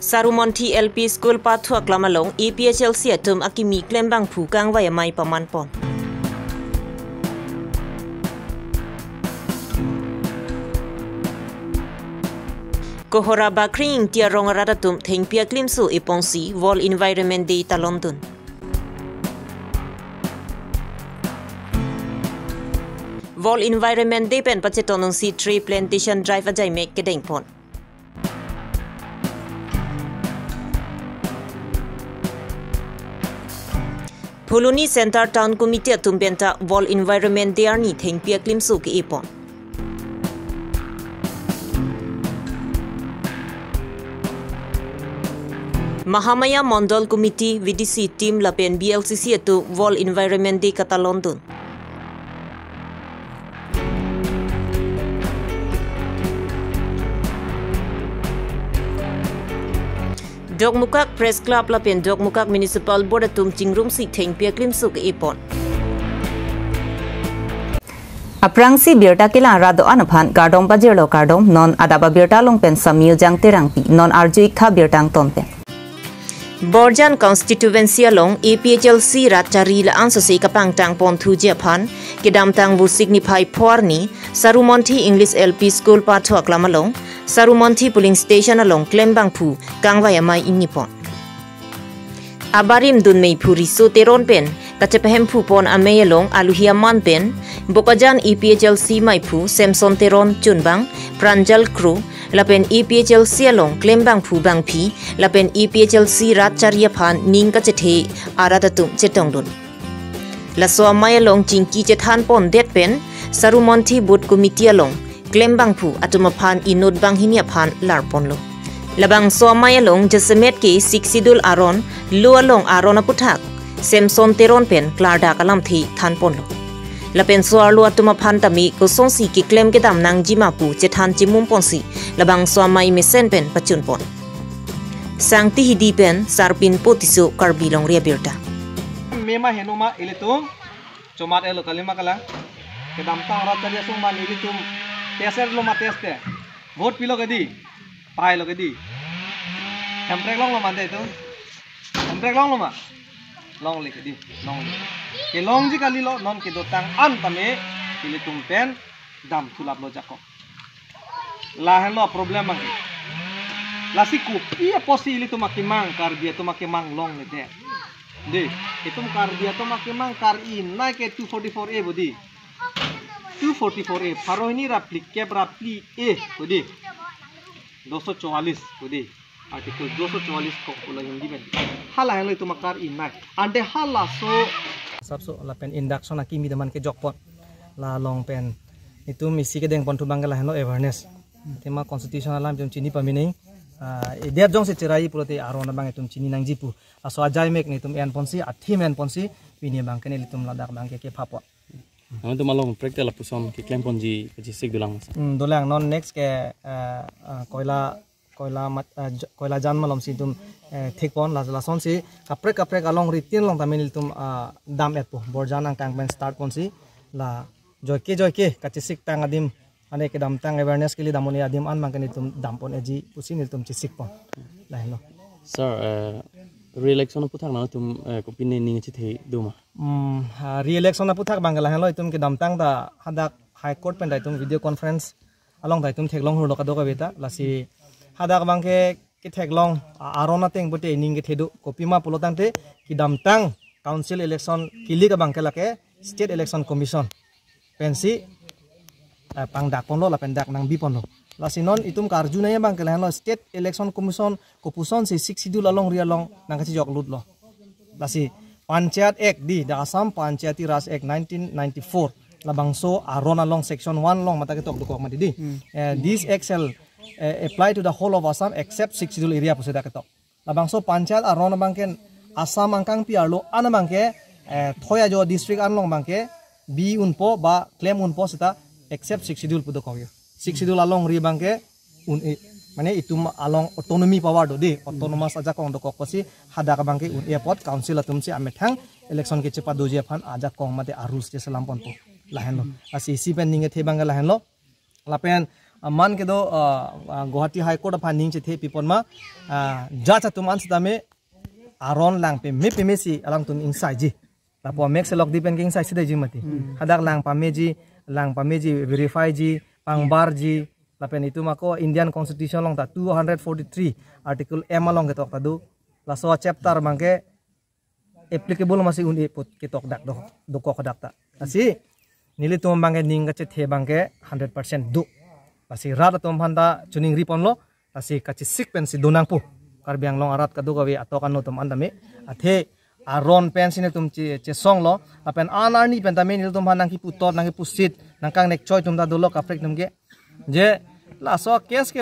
Sarumonti LP School Pathuak Lamalong EPHL Siatum Akimi Klembang Pukang via Mai Pamanpon. Kohora Bakring Tiarong Radatum Theng Pia Klimsu Iponsi World Environment Day ta London. World Environment Day pen pachetonong si tree plantation drive ajay mek kedeng pon. Puluni Center Town Committee tumbenta World Environment Day ni Theng Pia Klimsu ki ipon. Mahamaya Mondol Committee VDC team lapen BLCC tu World Environment Day kata London. Dogmukak Press Club lapen Dogmukak Municipal Board tum chingrum si Theng Pia Klimsu ke ipon. Aprangsi birta kila rado anaphan gardom bajirlo gardom non adaba birta longpen samil jang terangpi non arjuik kha birtang tonpen. Borjan constituency along EPHLC ratchari la ansasi kapang tang pon thu Japan kedam tang bu signify porni Sarumonti English LP School Pathuak Lamalong Sarumonti Polling Station along Klembang Phu Kangvaya Mai Inipon. Abarim dun mei puri so teron pen kachepehem phu pon ameyalong aluhia man pen Bokajan EPHLC Mai Phu Samson Teron Chunbang Pranjal Crew lapen EPHLC along Klembang Phu Bang Phi lapen EPHLC Ratcharia Phan ning ka chethe aratatum chetongdun. Laswa mai along chingki chethan pon det pen Sarumonti Board Committee along Klembang Phu atuma phan inod bang hinia phan larpon lo. Labang somai along Jasemet ke Siksidul Aron lu along Aron aputhak Samson Teron pen Klarda kalam thi thanpon lo. Lapen soar lu atuma phan tami kosong si ki klem ke dam nang jimapu chethan chimum ponsi labang somai mesen pen pachun pon. Sangti hidi pen sarpin potiso karbilong ria birta. Mema henuma ilitum comat elo kalima kala kedam tang ratariya summa ilitum teser lo mateste vote pilo kedi pai lo kedi hamprek long lo mande itu hamprek long lo ma long le kedi long ke long ji kali lo non ke dotang an tame ilitum pen dam tulap lo jakok la hello problem ang lasiku iya posi ilitum makimang kar dia tu makimang long le de de itum kar dia tu makimang kar in naik ke 244A bodi 244A faro ini rapli cap rapli A bodi 244 bodi artikel 244 kok pula hindi ben hala hello itu makar in naik ande hala so sabso lapen induction akimi daman ke jokpot la long pen itu misi ke deng pon tu bangala hello awareness tema constitutional lam jom chini pamini dia jong se cerai pulote arona bang etum chini nang jipu aso ajai mek ni tum en ponsi athi men ponsi pini bang kene litum ladak bang ke papwa Anu tu malong praktek lapuson ke klaim ponji sik dulang. Dulang non next ke koila jan malom si tum thik pon lason si kaprek along ritin long tamin tum dam et po borjan ang kang ben start pon si la joy ke kachisik tang adim ane ke dam tang awareness ke li damoni adim an mang kan tum dam pon eji pusin tum chisik pon la hello Sir re-election puthak na tum kopine ning chithe duma re-election puthak bangala hello tum ke dam tang da hadak high court pen dai tum video conference along dai tum theklong hur lokado ka beta lasi hadak bangke ke theklong arona teng bote ning ke thedu kopima pulotang te ki dam tang council election kili ka bangke lake state election commission pensi pang dak pon lo la pen dak nang bi pon lo lasi non itum karju na ya bang kala lo state election commission ko puson si 6 sidul along ria long nang kachi jok lut lo lasi panchayat act di da Assam Panchayati Raj Act 1994 labang so aron along section 1 long mata ketok dukok mati di this act shall apply to the whole of Assam except 6 sidul area puseda ketok labang so panchayat aron bangken Assam angkang piarlo ana bangke thoya jo district anlong bangke bi unpo ba claim unpo sita except 6 sidul pudokok yo 6 sidul along ri bangke mane itu along autonomy power do di autonomous aja kong dokok pasi hada ka bangke un airport council atum si amethang election ke cepat doje phan aja kong mate arus je salam pon po lahen lo asi si pen ninge the bangala hen lo lapen man ke do Guwahati High Court aphaning che the pipon ma ja cha tuman stame aron lang pe me si alang tun inside ji lapo mek selok dipen king sai sidai ji mati hadak lang pameji verify ji pangbar ji lapen itu mako Indian Constitution long ta 243 article M long ketok tadu laso chapter mangke applicable masih undi put ketok dak do ko dak ta asi nili tum bangke ning kache the bangke 100% du asi rat tum handa chuning ripon lo asi kache sik pen si donang pu karbiang long arat kadu gawe atokan no tum andame athe aron pen sine tum che song lo apen anarni pen tame nil tum hanang ki putot nang ki pusit nangkang nek choi tum da dolo kafrek tum ge je laso kes ke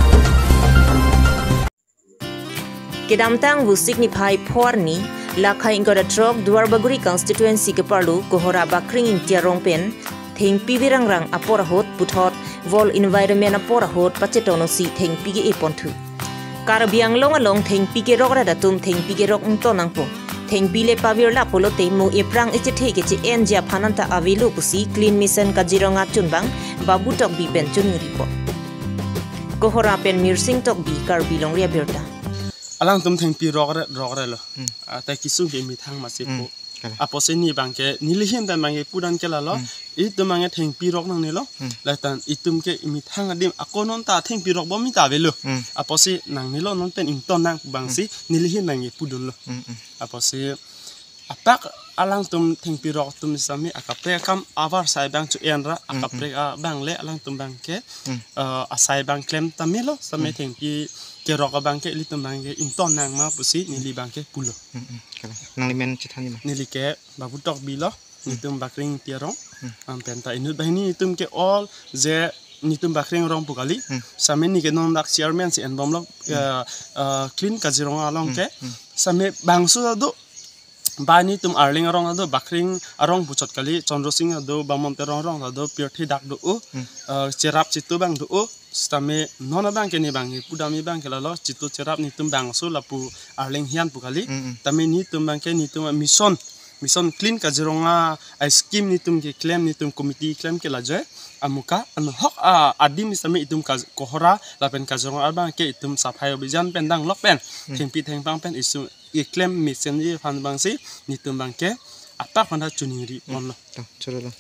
Kedamtang bu signify porni lakhai ingkada trok duar baguri constituency ke parlu kohora bakring ing tiarong pen theng pivirang rang apora hot puthot vol environment apora hot pachetono si theng pige e ponthu karabiang long along theng pige rok ra datum theng pige rok ung tonang po theng pile pavir la polo te mo eprang eche theke che enja phananta avilu pusi clean mission kajironga chunbang babu tok bi pen chuni report kohora pen mirsing tok bi karbi long ria berta alang tum theng pi rok re lo ta kisung ke mi thang ma se po apose ni bangke nilihin dan mangi pudan ke la lo I tum mangi theng pi rok nang ni lo la tan itum ke mi thang adim akonon ta theng pi rok bo mi ta velo apose nang ni lo non pen in ton nang bangsi nilihin mangi pudun lo apose apak alang tum theng pi rok tum sami akapre kam avar sai bang chu enra akapre bang le alang tum bangke asai bang klem tamilo sami theng pi ke rok bangke li tum bangke inton nang ma pusi nili bangke pulo nang limen chithani ma nili ke babu tok bilo nitum bakring tiarong penta inut bahini nitum ke all je nitum bakring rong pukali same ni ke non dak chairman si en bomlok clean kazirong along ke same bangsu do bani tum arling rong ado bakring arong buchot kali chondro sing ado bamon terong rong ado pirthi dak do cherap chitu bang do stame nona bang ke ni bang pudami bang ke lalo chitu cherap ni tum bang so lapu arling hian pukali tame ni tum bang ke ni tum mission clean kajironga scheme ni tum ke claim ni tum committee claim ke laje amuka an hok adim same itum kohora lapen kajironga albang ke itum saphai obijan pendang lok pen thengpi thengpang pen isu I claim mission ni fan bang si ni tum bang ke atak panda chuningri monlo cholo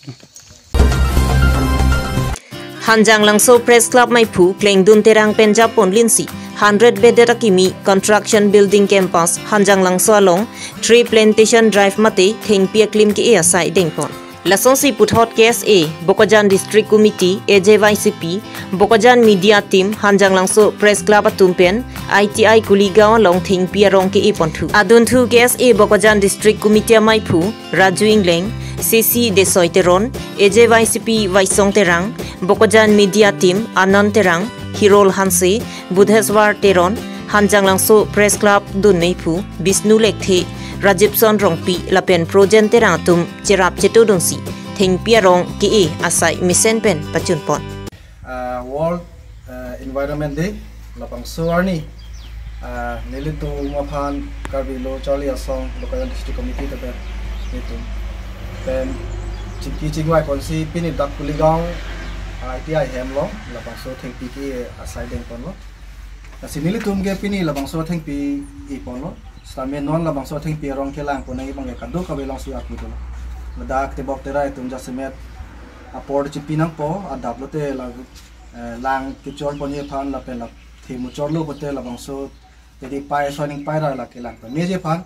Hanjang Langso Press Club Maipu kleng dun terang penjap pon linsi 100 bedded akimi construction building campus Hanjang Langso along tree plantation drive mate theng pia klim ke e asai dengpon Lasong si puthot KSA Bokajan District Committee AJYCP Bokajan Media Team Hanjang Langso Press Club atumpen ITI Kuligaon long thing pia rong ke ipon thu adun thu KSA Bokajan District Committee Maipu Raju Ingleng CC Desoy Teron AJYCP Waisong Terang Bokajan Media Team Anand Terang Hirol Hanse Budheswar Teron Hanjang Langso Press Club Dun Meipu Bisnu Lekthe Rajipson Rongpi Lapen Projen Terang Tum Cherap Chetudonsi Theng Piarong Ke Asai Misen Pen Pachun Pon World Environment Day lapang suarni nilitu ngaphan Karbilo Charlie Asong Bokajan District Committee tape itu pen chiki chingwai konsi pini dak kuligong ITI hemlo lapang so theng pi ki asai deng pon lo asi nilitu ge pini lapang so theng pi I pon lo stame non labang so theng pi rong kelang punai bang ka do ka belong su aku to ladak te bok terai tum jasemet apor chi pinang po adap lo te lang ki chon poni phan la pe la thimu chor lo bote labang so te di pai soning pai ra la kelang to meje phan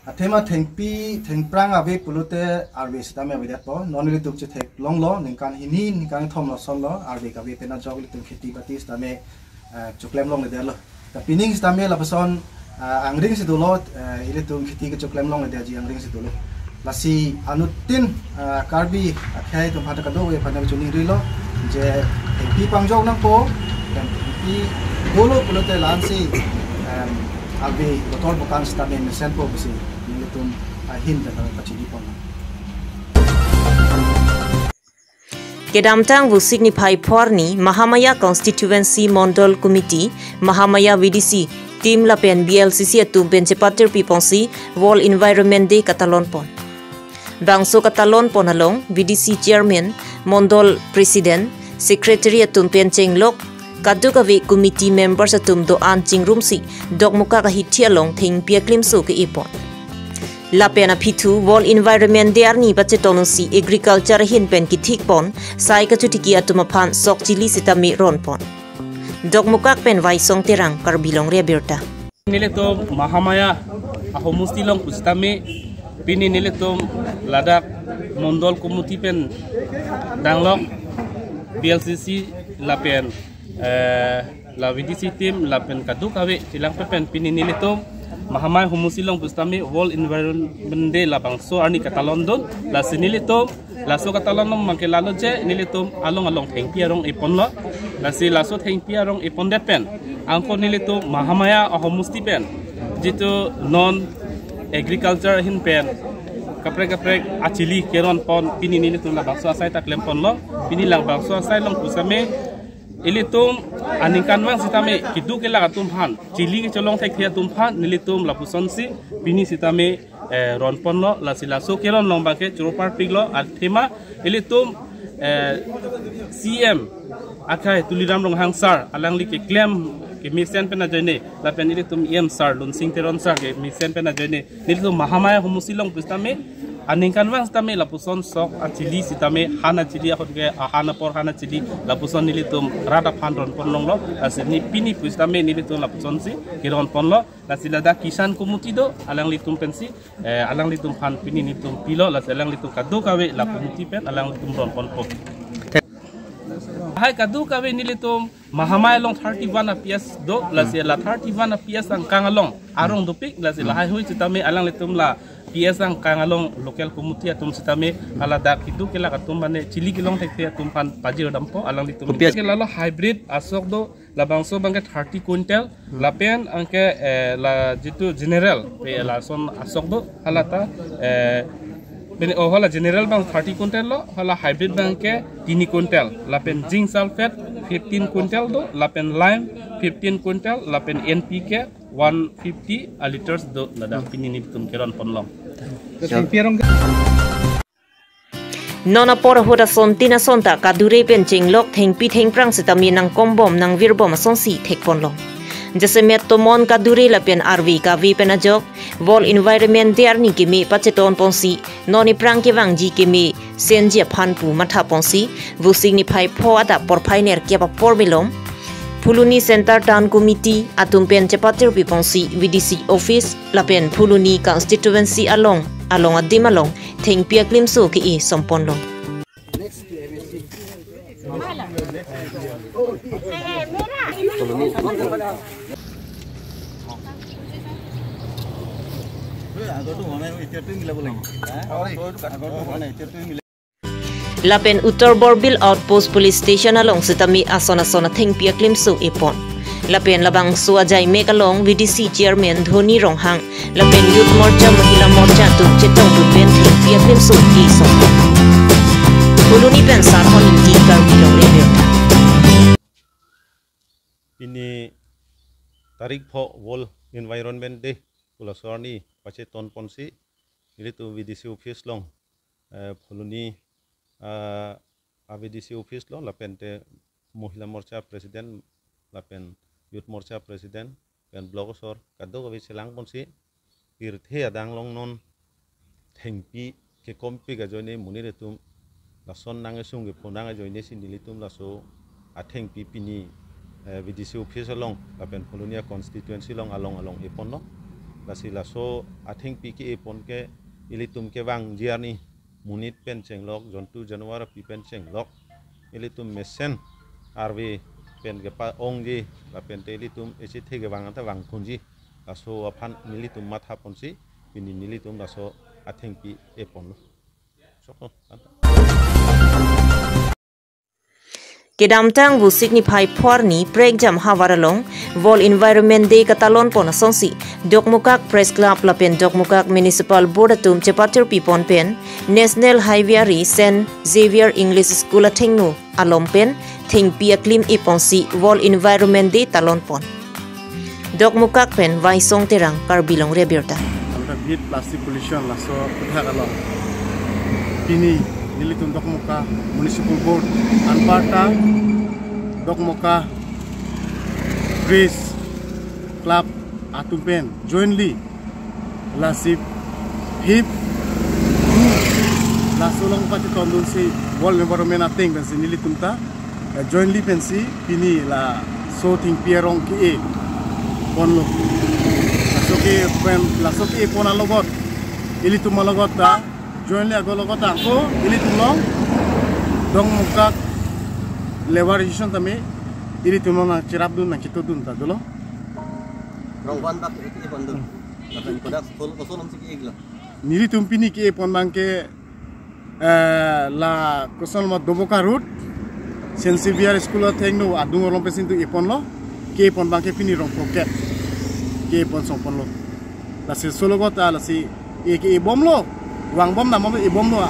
athema theng pi theng prang ave pulute arbe stame ave po non li tuk che thek long lo ningkan hini ningkan thom lo son lo arbe ka ve pena jog li tuk kheti pati stame chuklem long le de lo ta pining stame la person angring si dulu ini tuh ketika cuklem long ada aja angring si dulu lasi anutin karbi akhirnya tuh pada kado ya pada cuning rilo je tempi pangjau nang po dan tempi dulu perlu telansi albi betul bukan stabil mesin po besi ini tuh hin dan pasti di pon Kedamtang bu signify porni Mahamaya Constituency Mondol Committee Mahamaya VDC Team Lapen BLCC atum pencepater pipongsi World Environment Day Katalon Pon. Bangso Katalon Pon halong VDC Chairman Mondol President Secretary atum pencenglok Kadukawi committee members atum do anjing rumsi dok muka kahit long thing pia klimsu ke ipon. Lapena pitu wall environment dearni bache tonusi agriculture hin pen ki thik pon sai ka chutiki atumapan sok chili sitami ron pon. Dok muka pen vai song terang karbilong rebirta. Nilito mahamaya ahomustilong pustame pini nilito ladak mondol kumuti pen danglok PLCC lapen la VDC team lapen kadukawi silang pen pini nilito mahamaya humusilong pustame wall environment de labang so arni katalondon la sinilito la so katalondon mangke lalo je nilito along thengpiarong iponlo la si laso thengpiarong ipondet pen angko nilito mahamaya ahomusti pen jitu non agriculture hin pen kaprek acili keron pon pini nilito la bakso asai taklem pon lo pini lang bakso asai long pusame ilitum aningkan wang sitame kidu ke la tum han chili ke cholong thek thia tum phan nilitum la puson si pini sitame ron pon lo la silaso keron long bangke churupar piglo al thema ilitum CM akai tuliram rong hangsar alang li ke claim ke misen pena jene la pen ilitum em sar lun sing teron sar ke misen pena jene nilitum mahamaya humusilong pustame aningkan wang sitame la puson sok acili sitame hana cili akot ke hana por hana cili la puson nilitum rada phandron pon long lo asini pini pustame nilitum la puson si kiron pon lo la silada kisan kumuti do alang litum pensi alang litum phan pini nilitum pilo la alang litum kadu kawe la kumuti pen alang litum ron pon po hai kadu kawe nilitum mahamay long 31 apias do la sila 31 apias ang kangalong arong dupik la sila hai hui sitame alang litum la piasang kangalong local community atum sitame ala dak itu kela katum mane chili kilong tekte atum pan pajir dampo alang ditum kelalo hybrid asok do labangso bangke 30 quintal lapen angke la jitu general pe la son asok do halata bene o hala general bang 30 quintal lo hala hybrid bangke 3 quintal lapen zinc sulfate 15 quintal do lapen lime 15 quintal lapen NPK 150 liters do lada pinini tum keron ponlong Nona por hoda sontina sonta kadure pencing lok thengpi thengprang sitami nang kombom nang virbom sonsi thekponlong jase metomon kadure lapen RV ka vi penajok wall environment dearni kimi pacheton ponsi noni prang ke wangji kimi senje phanpu matha ponsi vusing ni phai pho ada por phainer ke pa por bilom Phuluni Center Town Committee atumpen cepatir pipongsi VDC Office lapen Phuluni Constituency along adimalong theng pia klimso ki I somponlong. Lapen Uttar Borbil Outpost Police Station along sitami asona theng pia klimso ipon. Lapen labang suajai mek along VDC Chairman Dhoni Ronghang. Lapen Youth Morcha Mahila Morcha tu cetong tu pen theng pia klimso ki sompo. Phuluni pen sar honing ki karbilong review. Ini tarik pho wall environment day pulasarni pache ton ponsi ini tu VDC office long Phuluni VDC office lo lapen te Mahila Morcha President lapen Youth Morcha President pen blogosor kado kawi selang ponsi irthe adang long non thengpi ke kompi ga joine munire tum lason nange sunge ponanga joine sinilitum laso athengpi pini VDC office long lapen Phuluni constituency long along epon lo lasi laso athengpi ke epon ke ilitum ke wang jiarni munit pen cenglok jontu januari pi pen cenglok ilitum mesen RV pen gepa ongji la pen telitum esi thege wang anta wang kunji aso aphan nilitum matha ponsi pini nilitum aso athengpi epon sokon Kedamtang bu signify porni pregjam hawaralong wall environment day katalon pon sonsi dokmukak press club lapen dokmukak municipal board atum cepatir pipon pen national highway ri St Xavier English School athengnu alom pen thengpia klim iponsi wall environment day talon pon dokmukak pen vaisong terang karbilong rebirta আমরা bit plastic pollution Lasso কথা কালো তিনি nilitum dokmoka municipal board anparta dokmoka press club atumpen jointly lasip hip la solong pati tondun si wall environment ating pensi nili tumta jointly pensi pini la so ting pierong ki e ponlo la so ki e pona logot ili tumalogot ta jointly agologot ako ili tumlong dong muka levarization tame ili tumlong na cirap dun na kito dun ta dolo Rongwan bak iki pondok. Lapan kodak kosolom sik igla. Niri tumpini ke pon bangke la kosol ma doboka route sensibiar school thengno adung rom pesin tu ipon lo ke pon bangke pini rom pocket ke pon song pon lo la se solo gota la si e ke bom lo wang bom na mo e bom lo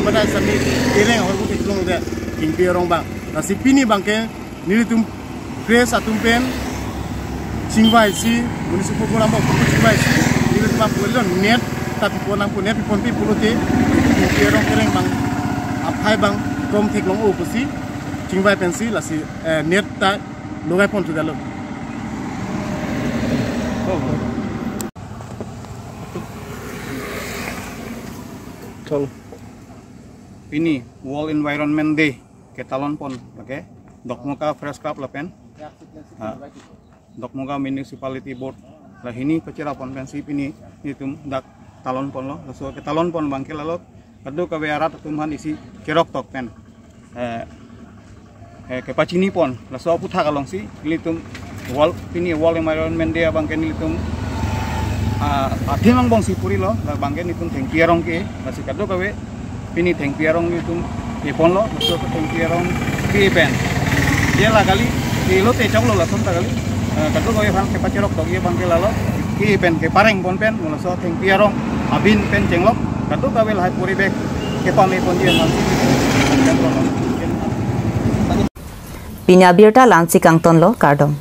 bata sami ere hor bu tiklong de king pe rong bang la si pini bangke niri tum press atumpen Singwai si municipal bola mau fokus singwai si di rumah boleh net tapi ponang pun net pon pi puluti kerong bang apai bang kom tek long o pusi singwai pensi la si net ta logai pon tu dalo Ini World Environment Day ke Talon Pon, oke? Dokmuka Fresh Club lapen. Dokmuka Municipality Board lah ini pecira pon pensi ini itu dak talon pon lo lalu ke talon pon bangke lalu kado ke bearat tumhan isi kerok tok pen ke pacini pon lalu putar kalong si litum wall ini Wall Environment Day bangke litum timang bong si puri lo lah bangke litum tengpiarong ke lalu kado ke ini tengpiarong litum ipon lo lalu ke tengpiarong ke pen dia lah kali di lo tecok lo langsung tak kali kado kau yang kepa cerok togi bangke lalo ki pen ke pareng pon pen ngulaso teng piarong abin pen cenglok kado kau lah puri bek ke pame pon dia nanti Pinya birta lansi kang ton lo kardom